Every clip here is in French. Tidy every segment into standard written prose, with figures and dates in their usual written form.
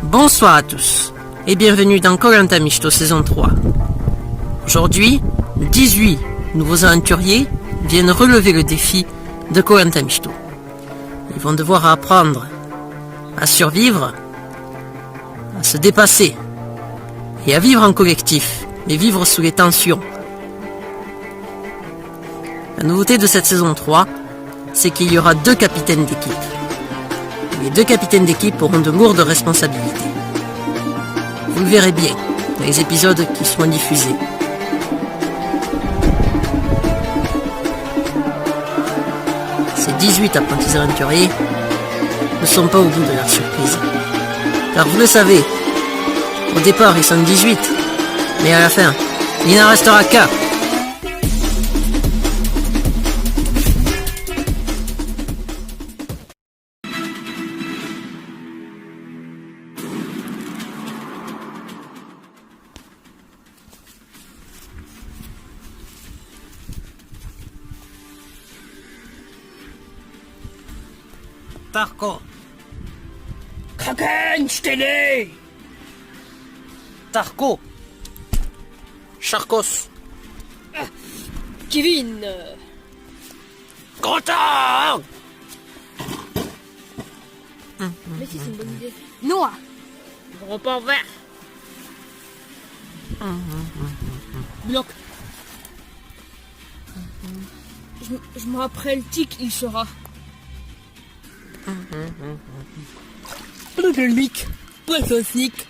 Bonsoir à tous et bienvenue dans Koh-Lanta Mishito saison 3. Aujourd'hui, 18 nouveaux aventuriers viennent relever le défi de Koh-Lanta Mishito. Ils vont devoir apprendre à survivre, à se dépasser et à vivre en collectif et vivre sous les tensions. La nouveauté de cette saison 3, c'est qu'il y aura 2 capitaines d'équipe. Les 2 capitaines d'équipe auront de lourdes responsabilités. Vous le verrez bien dans les épisodes qui seront diffusés. Ces 18 apprentis aventuriers ne sont pas au bout de leur surprise. Car vous le savez, au départ ils sont 18, mais à la fin, il n'en restera qu'un. Tarko. Kraken, je t'ai né. Tarko. Charcos. Kevin. Grotin. Mais si, c'est une bonne idée. Noah. Repas vert. Bloc. Je me rappelle, Tic, il sera. Mic. Poisson sneak.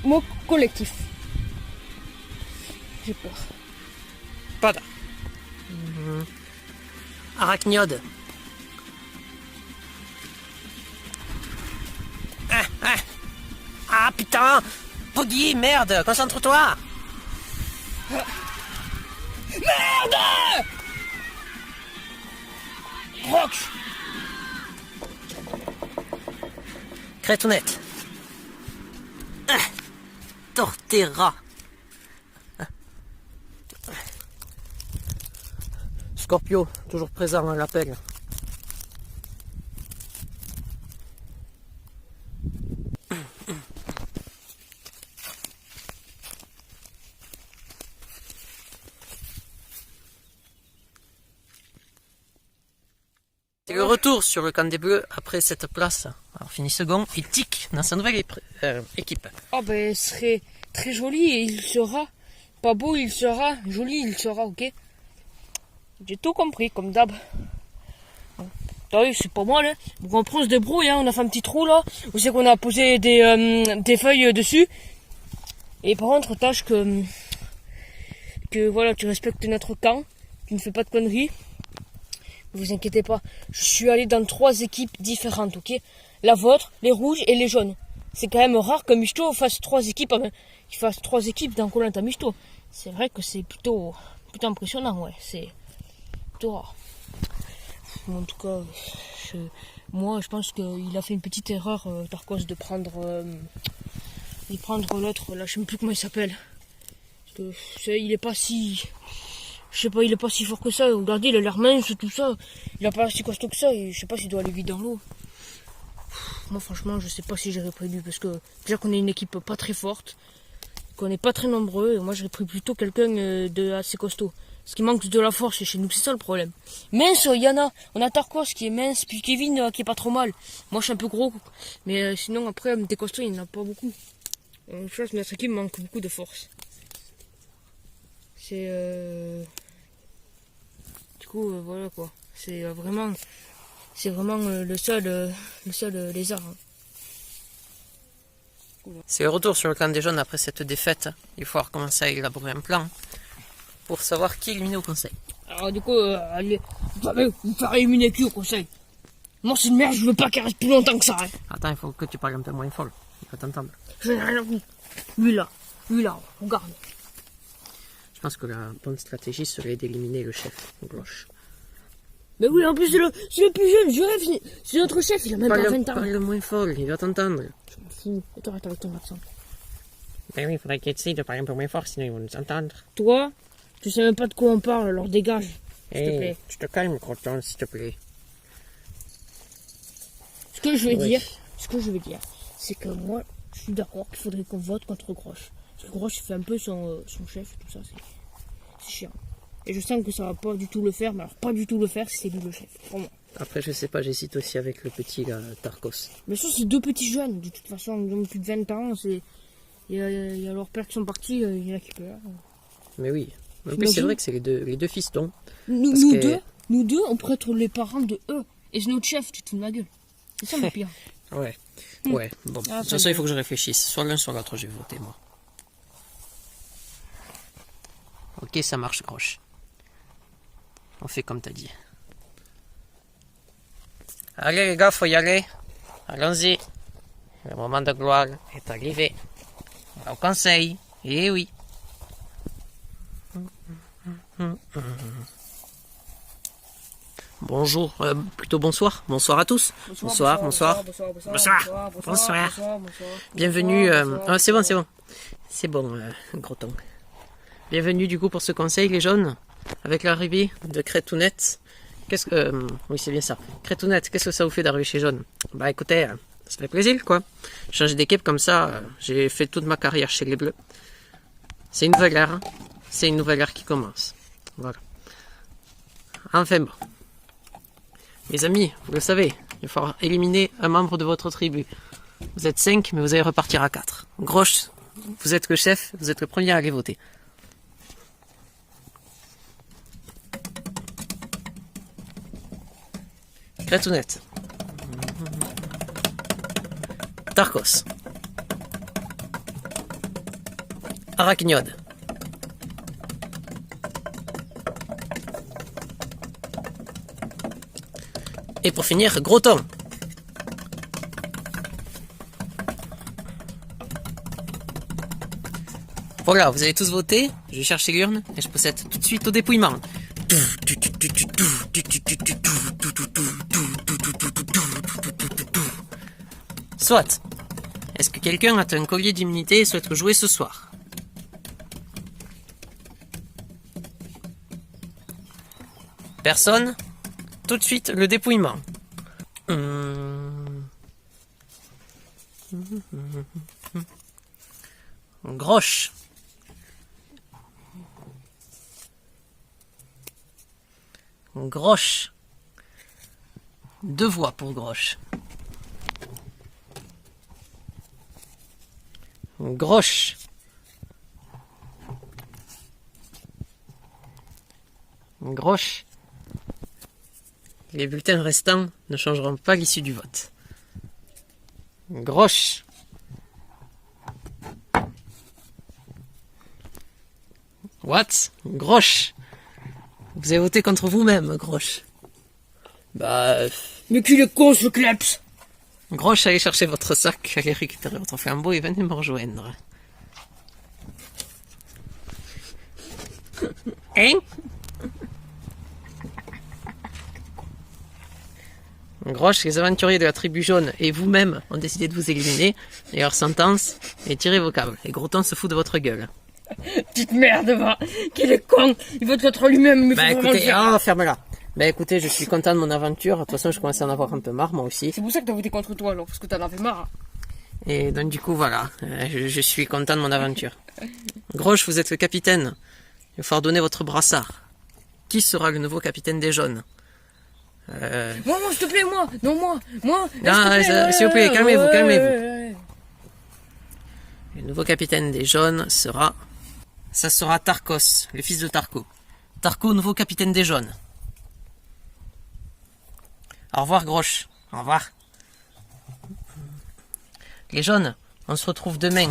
Mot collectif. J'ai peur. Pada. Arachniode. Ah putain. Poggy, merde, concentre-toi. Merde! Rock! Crétounette. Torterra. Scorpio, toujours présent à l'appel. C'est le retour sur le camp des Bleus après cette place. Alors fini second, il tique dans sa nouvelle équipe. Oh ben, ce serait très joli et il sera. Pas beau, il sera. Joli, il sera, ok? J'ai tout compris, comme d'hab. T'as vu, c'est pas mal, hein? Donc on prend, on se débrouille, hein? On a fait un petit trou là. Où c'est qu'on a posé des feuilles dessus. Et par contre, tâche que voilà, tu respectes notre camp. Tu ne fais pas de conneries. Ne vous inquiétez pas, je suis allé dans 3 équipes différentes, ok? La vôtre, les rouges et les jaunes. C'est quand même rare que Mishito fasse 3 équipes, qu'il fasse 3 équipes dans Koh-Lanta Mishito. C'est vrai que c'est plutôt impressionnant, ouais. C'est plutôt rare. En tout cas, moi je pense qu'il a fait une petite erreur, Tarkos, de prendre l'autre, là je sais même plus comment il s'appelle. Parce que il est pas si... Je sais pas, il est pas si fort que ça. Regardez, il a l'air mince, tout ça. Il a pas l'air si costaud que ça. Et je sais pas s'il doit aller vite dans l'eau. Moi, franchement, je sais pas si j'aurais pris lui. Parce que déjà qu'on est une équipe pas très forte. Qu'on n'est pas très nombreux. Et moi, j'aurais pris plutôt quelqu'un de assez costaud. Ce qui manque de la force chez nous, c'est ça le problème. Mince, il y en a. On a Tarkos qui est mince. Puis Kevin qui est pas trop mal. Moi, je suis un peu gros. Mais sinon, après, des costauds, il n'y en a pas beaucoup. En fait, notre équipe manque beaucoup de force. C'est du coup voilà quoi, c'est vraiment le seul lézard, hein. C'est le retour sur le camp des jaunes après cette défaite. Il faut recommencer à élaborer un plan pour savoir qui éliminer au conseil. Alors du coup, allez, vous faire éliminer qui au conseil? Moi c'est une merde, je veux pas qu'elle reste plus longtemps que ça, hein. Attends, il faut que tu parles un peu moins fort. Il faut t'entendre. Je n'ai rien compris. Lui là, regarde. Je pense que la bonne stratégie serait d'éliminer le chef gauche. Mais oui, en plus c'est le plus jeune, je rêve, c'est notre chef, il a même pas 20 ans. Parle moins fort, il va t'entendre. Je m'en fous, arrête avec ton accent. Ben oui, il faudrait qu'il essaye de parler un peu moins fort, sinon ils vont nous entendre. Toi, tu sais même pas de quoi on parle, alors dégage, s'il te plaît. Tu te calmes, Croton, s'il te plaît. Ce que je veux Oui. dire, c'est que moi, je suis d'accord qu'il faudrait qu'on vote contre Grosch. Parce que Grosch fait un peu son chef, tout ça, c'est chiant. Et je sens que ça va pas du tout le faire, mais alors pas du tout le faire si c'est lui le chef, pour moi. Après, je sais pas, j'hésite aussi avec le petit là, Tarkos. Mais ça, c'est deux petits jeunes, de toute façon, ils ont plus de 20 ans, il y a leurs pères qui sont partis, il y en a qui pleurent. Mais oui. En plus, c'est vrai que c'est les deux fistons. Nous, Parce que- nous deux, on pourrait être les parents de eux. Et c'est notre chef, tu te fous de ma gueule. C'est ça le pire. Ouais. Ouais. Bon. Ah, De toute façon, il faut que je réfléchisse. Soit l'un, soit l'autre, je vais voter, moi. Ok, ça marche, Grosch. On fait comme t'as dit. Allez, les gars, faut y aller. Allons-y. Le moment de gloire est arrivé. On va au conseil. Eh oui. Bonjour, plutôt bonsoir. Bonsoir à tous. Bonsoir. Bienvenue. Ah, c'est bon. C'est bon, Groton. Bienvenue du coup pour ce conseil, les jaunes, avec l'arrivée de Crétounette. Oui, c'est bien ça. Crétounette, qu'est-ce que ça vous fait d'arriver chez Jaune? Bah écoutez, ça fait plaisir, quoi. Changer d'équipe comme ça, j'ai fait toute ma carrière chez les Bleus. C'est une nouvelle ère. C'est une nouvelle ère qui commence. Voilà. Enfin bon. Mes amis, vous le savez, il va falloir éliminer un membre de votre tribu. Vous êtes 5, mais vous allez repartir à 4. Grosch, vous êtes le chef, vous êtes le premier à aller voter. Crétounette. Tarkos. Arachniode. Et pour finir, Groton. Voilà, vous avez tous voté. Je vais chercher l'urne et je procède tout de suite au dépouillement. Soit. Est-ce que quelqu'un a un collier d'immunité et souhaite jouer ce soir? Personne? Tout de suite, le dépouillement. Grosch. Grosch. 2 voix pour Grosch. Grosch. Grosch. Les bulletins restants ne changeront pas l'issue du vote. Grosch. What? Grosch. Vous avez voté contre vous-même, Grosch. Bah... Mais qu'il est con ce kleps! Grosch, allez chercher votre sac, allez récupérer votre flambeau et venez me rejoindre. Hein? Grosch, les aventuriers de la tribu jaune et vous-même ont décidé de vous éliminer. Et leur sentence est tirer vos câbles. Et Groton se fout de votre gueule. Petite merde, va! Qu'il est con! Il vote contre lui-même, mais Bah faut vraiment le écoutez, faire. ferme-la. Bah écoutez, je suis content de mon aventure. De toute façon, je commence à en avoir un peu marre, moi aussi. C'est pour ça que t'as voté contre toi, alors, parce que t'en avais marre. Et donc du coup, voilà. Je suis content de mon aventure. Grosch, vous êtes le capitaine. Il va falloir donner votre brassard. Qui sera le nouveau capitaine des jaunes? Moi, s'il te plaît, moi! Non, moi! Non, s'il te plaît, s'il vous plaît, calmez-vous, ouais, calmez-vous. ouais. Le nouveau capitaine des jaunes sera... Ça sera Tarkos, le fils de Tarko. Tarko, nouveau capitaine des jaunes. Au revoir, Grosch. Au revoir. Les jaunes, on se retrouve demain.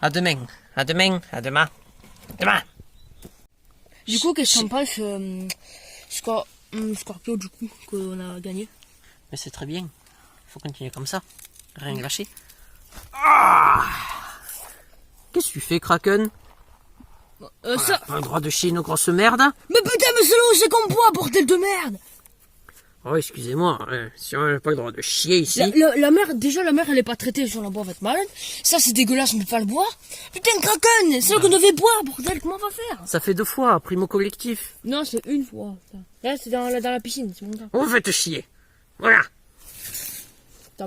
À demain. À demain. À demain. Demain. Du coup, qu'est-ce qu'on pense, Scorpio, du coup, qu'on a gagné? Mais c'est très bien. Faut continuer comme ça. Rien lâcher. Qu'est-ce que tu fais, Kraken? Ça... Pas le droit de chier nos grosses merdes? Mais putain, mais c'est là où c'est qu'on boit, bordel de merde! Oh, excusez-moi. Si on n'a pas le droit de chier ici... La mer, déjà, la mer, elle est pas traitée, si on la boit, on va être malade. Ça, c'est dégueulasse, on peut pas le boire. Putain, Kraken, c'est là qu'on devait boire, bordel, comment on va faire? Ça fait 2 fois, primo collectif. Non, c'est une fois, ça. Là, c'est dans la piscine, c'est mon gars. On va te chier. Voilà.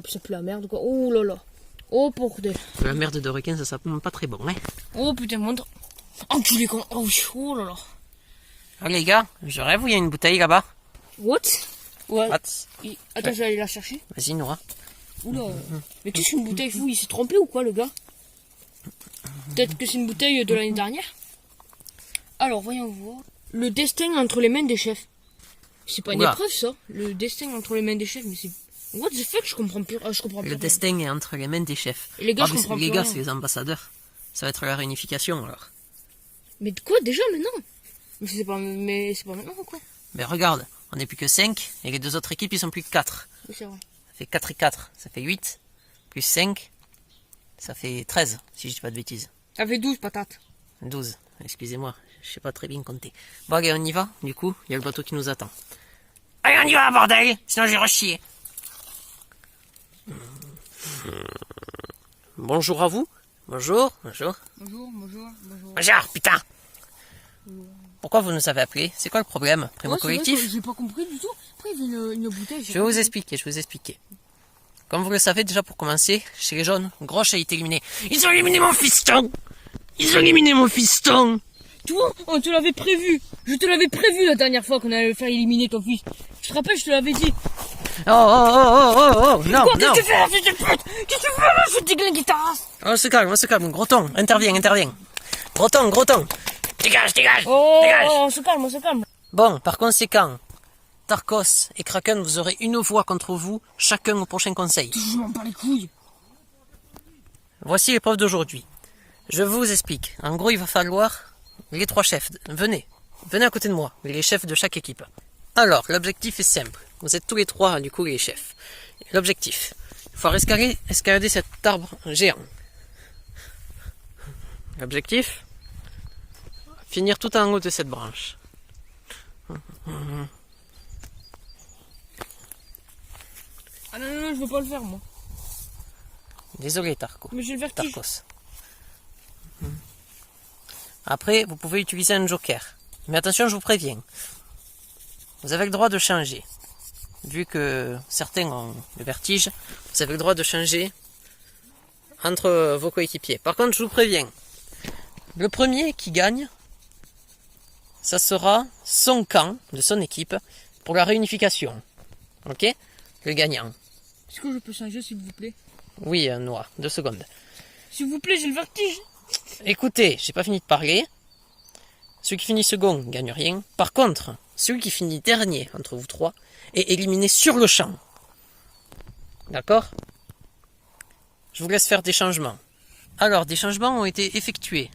Putain, c'est plus la merde, quoi. Oh là là. Oh, bordel. La merde de requin, ça sent pas très bon, hein. Oh, putain, montre. Enculé, con. Oh, oh là là. Ah, les gars, je rêve où il y a une bouteille là-bas. What? Ouais. What? Attends, je vais aller la chercher. Vas-y, Nora. Oula. Mais qu'est-ce qu'une bouteille fou? Il s'est trompé ou quoi, le gars? Peut-être que c'est une bouteille de l'année dernière. Alors, voyons voir. Le destin entre les mains des chefs. C'est pas une Oula. épreuve, ça. Le destin entre les mains des chefs, mais c'est... What the fuck, je comprends plus. Je comprends plus. Le destin est entre les mains des chefs. Et les gars, je mais comprends les plus gars, rien. c'est les ambassadeurs. Ça va être la réunification, alors. Mais de quoi, déjà, maintenant? Mais c'est pas maintenant, quoi. Mais regarde, on n'est plus que 5, et les deux autres équipes, ils sont plus que 4. Oui, c'est vrai. Ça fait 4 et 4, ça fait 8. Plus 5, ça fait 13, si je dis pas de bêtises. Ça fait 12 patates. 12, excusez-moi, je sais pas très bien compter. Bon, allez, on y va, du coup, il y a le bateau qui nous attend. Allez, on y va, bordel, sinon j'ai rechié. Bonjour à vous. Bonjour, bonjour. Bonjour. Bonjour, putain. Pourquoi vous nous avez appelé? C'est quoi le problème? Primo collectif? J'ai pas compris du tout. Après, il y a une bouteille. Je vais vous expliquer. Comme vous le savez, déjà pour commencer, chez les jaunes, Grosch a été éliminé. Ils ont éliminé mon fiston! Tu vois, on te l'avait prévu. Je te l'avais prévu la dernière fois qu'on allait faire éliminer ton fils. Je te rappelle, je te l'avais dit. Oh, non, Quoi, non. qu'est-ce que tu fais là, fils de pute? Qu'est-ce que tu fais là? Je te déglingue ta race. On se calme. Groton, interviens. Groton. Dégage. Oh, Dégage. on se calme. Bon, par conséquent, Tarkos et Kraken, vous aurez une voix contre vous, chacun au prochain conseil. Je m'en bats les couilles. Voici l'épreuve d'aujourd'hui. Je vous explique. En gros, il va falloir les 3 chefs. Venez à côté de moi, les chefs de chaque équipe. Alors, l'objectif est simple. Vous êtes tous les 3, du coup, les chefs. L'objectif, il faut escalader cet arbre géant. L'objectif, finir tout en haut de cette branche. Ah non, je veux pas le faire, moi. Désolé, Tarko. Mais j'ai le vertige. Tarkos. Après, vous pouvez utiliser un joker. Mais attention, je vous préviens. Vous avez le droit de changer. Vu que certains ont le vertige, vous avez le droit de changer entre vos coéquipiers. Par contre, je vous préviens. Le premier qui gagne, ça sera son camp de son équipe pour la réunification. Ok? Le gagnant. Est-ce que je peux changer, s'il vous plaît? Oui, Noah, 2 secondes. S'il vous plaît, j'ai le vertige. Écoutez, j'ai pas fini de parler. Celui qui finit second gagne rien. Par contre, celui qui finit dernier entre vous 3 est éliminé sur le champ. D'accord? Je vous laisse faire des changements. Alors, des changements ont été effectués.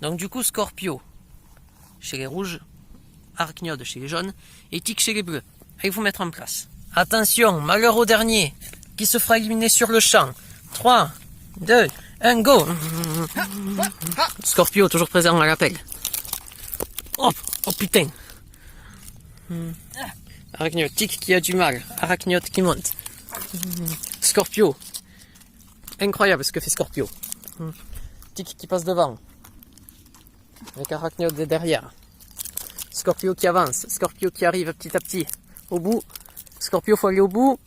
Donc du coup, Scorpio chez les rouges, Arachniode chez les jaunes et Tic chez les bleus. Allez vous mettre en place. Attention, malheur au dernier, qui se fera éliminer sur le champ. 3, 2, 1, go! Scorpio, toujours présent à l'appel. Oh putain! Arachniode, Tic qui a du mal. Arachniode qui monte. Scorpio. Incroyable ce que fait Scorpio. Tic qui passe devant. Avec Arachniode derrière. Scorpio qui avance. Scorpio qui arrive petit à petit. Au bout. Scorpio, faut aller au bout.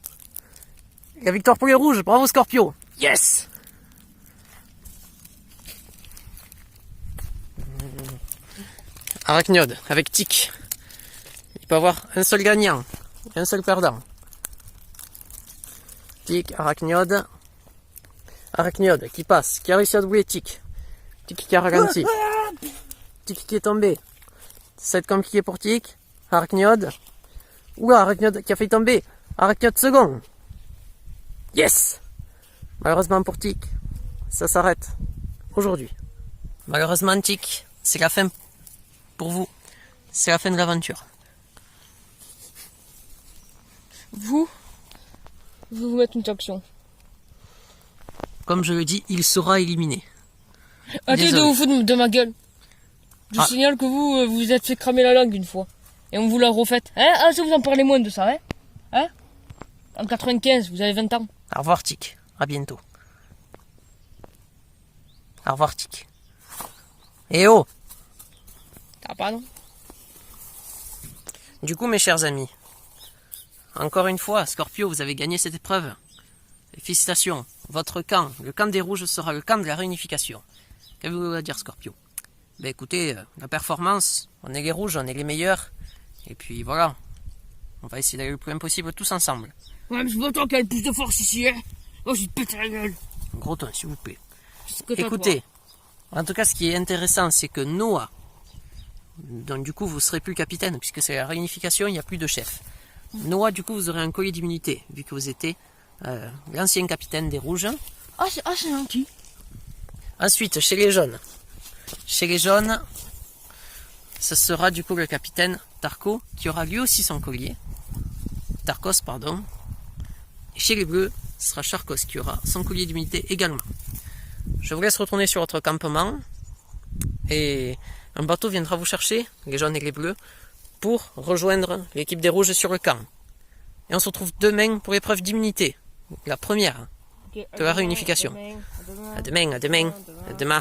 La victoire pour les rouges. Bravo Scorpio. Yes! Arachniode avec Tic. Il peut avoir un seul gagnant. Un seul perdant. Tic, Arachniode. Arachniode qui passe. Qui a réussi à doubler Tic. Tic qui a ralenti. Tic qui est tombé. Ça va être compliqué pour Tic. Arachniode. Oula, Arachniode qui a fait tomber. Arachniode second. Yes! Malheureusement pour Tic, ça s'arrête aujourd'hui. Malheureusement Tic, c'est la fin pour vous. C'est la fin de l'aventure. Vous, je vais vous mettre une sanction. Comme je le dis, il sera éliminé. Arrêtez de Désolé. vous foutre de ma gueule. Je Ah. signale que vous vous êtes fait cramer la langue une fois. Et on vous l'a refaite. Hein? Ah, ça vous en parlez moins de ça, hein? Hein? En 95, vous avez 20 ans. Au revoir Tic, à bientôt. Au revoir Tic. Eh oh! T'as pas, non? Du coup mes chers amis, encore une fois, Scorpio, vous avez gagné cette épreuve. Félicitations, votre camp, le camp des rouges sera le camp de la réunification. Qu'avez-vous à dire, Scorpio? Ben écoutez, la performance, on est les rouges, on est les meilleurs. Et puis voilà, on va essayer d'aller le plus loin possible tous ensemble. Ouais, mais c'est pas toi qui as le plus de force ici, hein. Oh, je vais te péter la gueule. Gros ton, s'il vous plaît. C'est ce que t'as, Écoutez, en tout cas, ce qui est intéressant, c'est que Noah, donc du coup, vous serez plus capitaine, puisque c'est la réunification, il n'y a plus de chef. Noah, du coup, vous aurez un collier d'immunité, vu que vous étiez l'ancien capitaine des rouges. toi. C'est gentil. Ensuite, chez les jaunes. Chez les jaunes, ce sera du coup le capitaine Tarko, qui aura lui aussi son collier. Tarkos, pardon. Et chez les bleus, ce sera Charkos, qui aura son collier d'immunité également. Je vous laisse retourner sur votre campement. Et un bateau viendra vous chercher, les jaunes et les bleus, pour rejoindre l'équipe des rouges sur le camp. Et on se retrouve demain pour l'épreuve d'immunité. La première Ok, de la réunification. À demain, à demain, à demain.